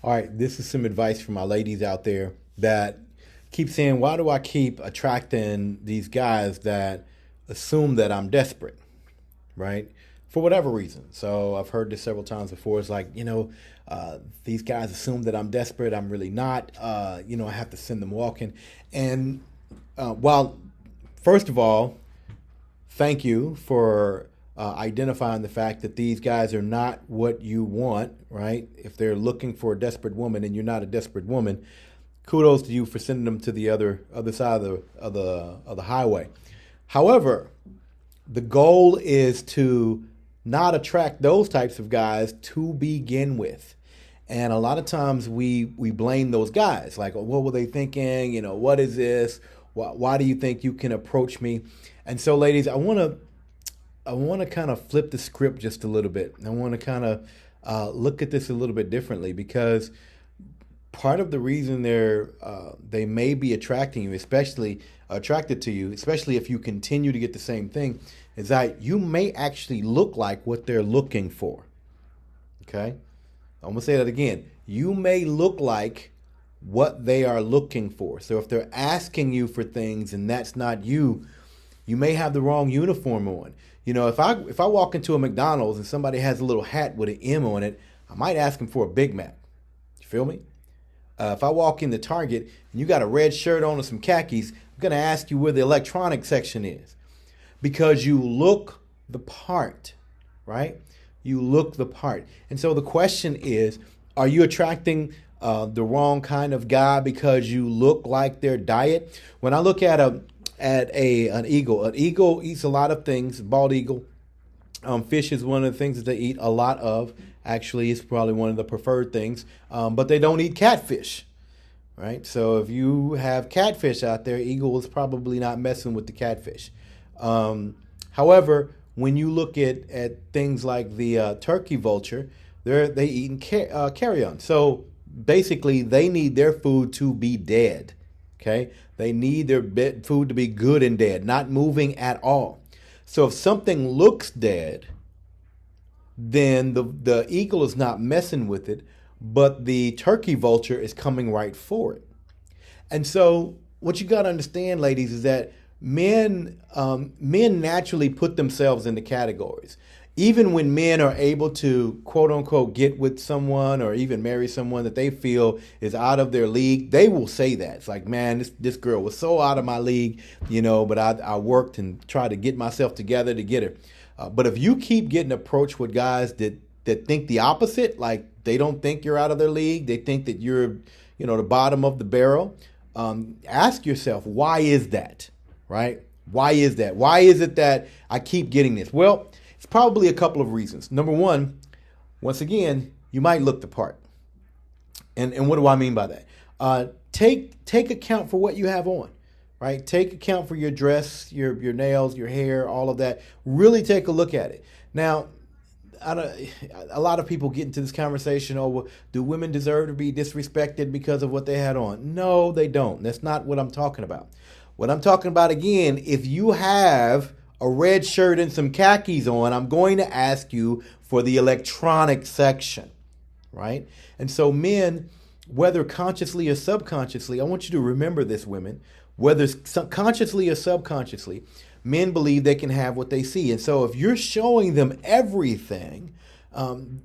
All right, this is some advice for my ladies out there that keep saying, why do I keep attracting these guys that assume that I'm desperate, right? For whatever reason. So I've heard this several times before. It's like, these guys assume that I'm desperate. I'm really not. I have to send them walking. And while, first of all, thank you for identifying the fact that these guys are not what you want, right? If they're looking for a desperate woman and you're not a desperate woman, kudos to you for sending them to the other side of the highway. However, the goal is to not attract those types of guys to begin with. And a lot of times we blame those guys, like, oh, what were they thinking? What is this? Why do you think you can approach me? And so, ladies, I want to kind of flip the script just a little bit. I want to kind of look at this a little bit differently, because part of the reason they may be attracting you, especially attracted to you, especially if you continue to get the same thing, is that you may actually look like what they're looking for. Okay? I'm going to say that again. You may look like what they are looking for. So if they're asking you for things and that's not you, you may have the wrong uniform on. If I walk into a McDonald's and somebody has a little hat with an M on it, I might ask them for a Big Mac. You feel me? If I walk into Target and you got a red shirt on and some khakis, I'm going to ask you where the electronic section is, because you look the part, right? You look the part. And so the question is, are you attracting the wrong kind of guy because you look like their diet? When I look at an eagle eats a lot of things. Bald eagle, fish is one of the things that they eat a lot of. Actually, it's probably one of the preferred things, but they don't eat catfish, right? So if you have catfish out there, eagle is probably not messing with the catfish. However, when you look at things like the turkey vulture, they eat carrion. So basically, they need their food to be dead. Okay, they need their food to be good and dead, not moving at all. So if something looks dead, then the eagle is not messing with it, but the turkey vulture is coming right for it. And so what you got to understand, ladies, is that men naturally put themselves into categories. Even when men are able to, quote unquote, get with someone or even marry someone that they feel is out of their league, they will say that. It's like, man, this girl was so out of my league, but I worked and tried to get myself together to get her. But if you keep getting approached with guys that think the opposite, like they don't think you're out of their league, they think that you're, the bottom of the barrel, ask yourself, why is that, right? Why is that? Why is it that I keep getting this? Well, it's probably a couple of reasons. Number one, once again, you might look the part. And what do I mean by that? Take account for what you have on, right? Take account for your dress, your nails, your hair, all of that. Really take a look at it. Now, a lot of people get into this conversation, oh, well, do women deserve to be disrespected because of what they had on? No, they don't. That's not what I'm talking about. What I'm talking about, again, if you have a red shirt and some khakis on, I'm going to ask you for the electronic section, right? And so men, whether consciously or subconsciously, I want you to remember this, women, whether consciously or subconsciously, men believe they can have what they see. And so if you're showing them everything,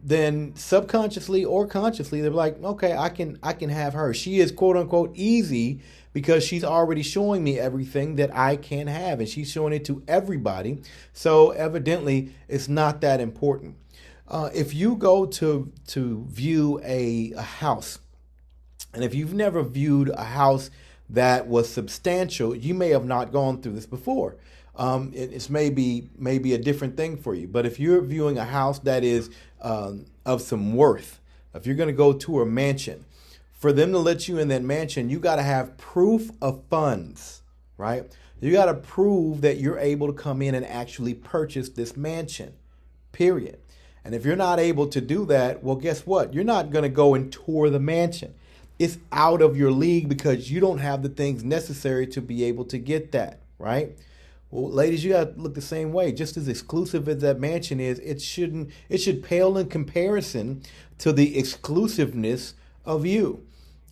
then subconsciously or consciously, they're like, okay, I can have her. She is, quote unquote, easy, because she's already showing me everything that I can have, and she's showing it to everybody. So evidently, it's not that important. If you go to view a house, and if you've never viewed a house that was substantial, you may have not gone through this before. It's maybe a different thing for you. But if you're viewing a house that is of some worth, if you're going to go to a mansion, for them to let you in that mansion, you got to have proof of funds, right? You got to prove that you're able to come in and actually purchase this mansion, period. And if you're not able to do that, well, guess what? You're not going to go and tour the mansion. It's out of your league because you don't have the things necessary to be able to get that, right? Well, ladies, you got to look the same way. Just as exclusive as that mansion is, it should pale in comparison to the exclusiveness of you.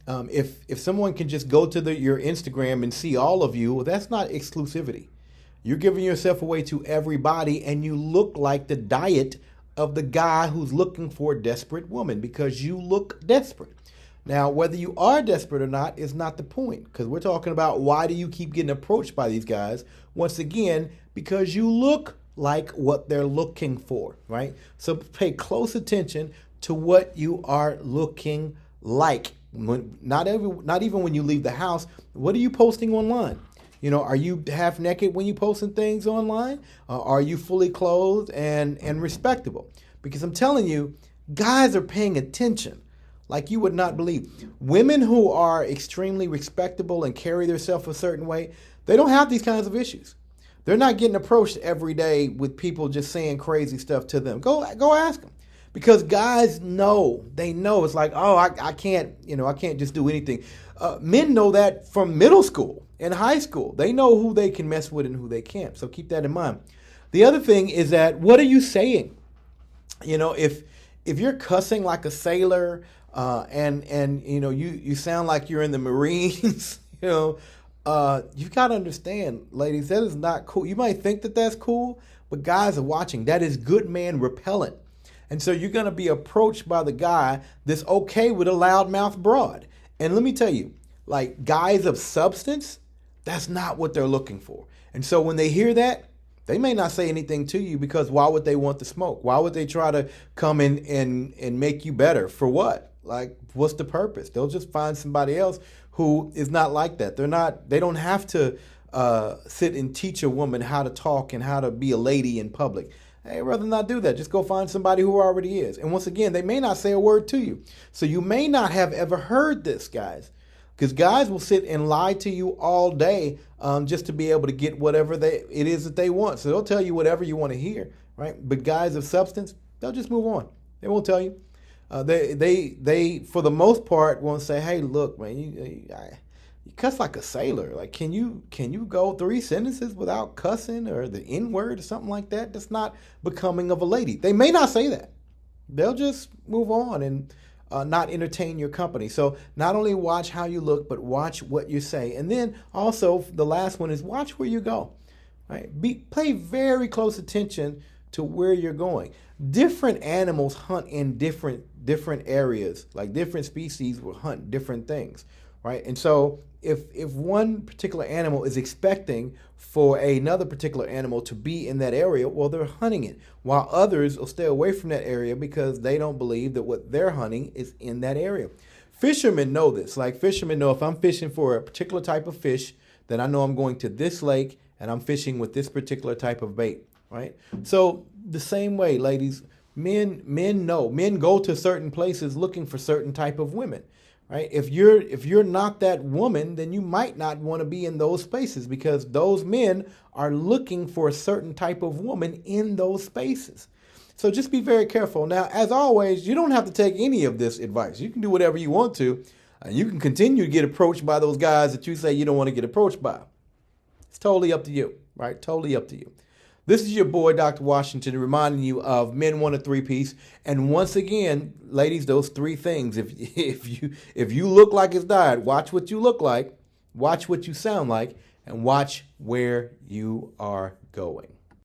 If someone can just go to your Instagram and see all of you, well, that's not exclusivity. You're giving yourself away to everybody, and you look like the diet of the guy who's looking for a desperate woman because you look desperate. Now, whether you are desperate or not is not the point, because we're talking about why do you keep getting approached by these guys? Once again, because you look like what they're looking for, right? So pay close attention to what you are looking like. Not even when you leave the house. What are you posting online? Are you half naked when you posting things online? Are you fully clothed and respectable? Because I'm telling you, guys are paying attention like you would not believe. Women who are extremely respectable and carry themselves a certain way, they don't have these kinds of issues. They're not getting approached every day with people just saying crazy stuff to them. Go ask them. Because guys know, they know it's like, oh, I can't just do anything. Men know that from middle school and high school. They know who they can mess with and who they can't. So keep that in mind. The other thing is that, what are you saying? If you're cussing like a sailor, and you sound like you're in the Marines, you've got to understand, ladies, that is not cool. You might think that that's cool, but guys are watching. That is good man repellent. And so you're going to be approached by the guy that's okay with a loudmouth broad. And let me tell you, like, guys of substance, that's not what they're looking for. And so when they hear that, they may not say anything to you, because why would they want the smoke? Why would they try to come in and make you better? For what? Like, what's the purpose? They'll just find somebody else who is not like that. They don't have to sit and teach a woman how to talk and how to be a lady in public. Hey, rather not do that. Just go find somebody who already is. And once again, they may not say a word to you. So you may not have ever heard this, guys. Because guys will sit and lie to you all day just to be able to get whatever it is that they want. So they'll tell you whatever you want to hear, right? But guys of substance, they'll just move on. They won't tell you. They for the most part won't say, hey, look, man, you cuss like a sailor. Like, can you go 3 sentences without cussing or the N-word or something like that? That's not becoming of a lady. They may not say that. They'll just move on and not entertain your company. So not only watch how you look, but watch what you say. And then also the last one is watch where you go. Right? Pay very close attention to where you're going. Different animals hunt in different areas. Like, different species will hunt different things. Right? And so if one particular animal is expecting for another particular animal to be in that area, well, they're hunting it, while others will stay away from that area because they don't believe that what they're hunting is in that area. Fishermen know this. Like, fishermen know, if I'm fishing for a particular type of fish, then I know I'm going to this lake and I'm fishing with this particular type of bait, right? So the same way, ladies, men know. Men go to certain places looking for certain type of women. Right? If you're not that woman, then you might not want to be in those spaces, because those men are looking for a certain type of woman in those spaces. So just be very careful. Now, as always, you don't have to take any of this advice. You can do whatever you want to. You can continue to get approached by those guys that you say you don't want to get approached by. It's totally up to you, right? Totally up to you. This is your boy, Dr. Washington, reminding you of Men Want a Three-Piece. And once again, ladies, those 3 things. If you look like it's diet, watch what you look like, watch what you sound like, and watch where you are going.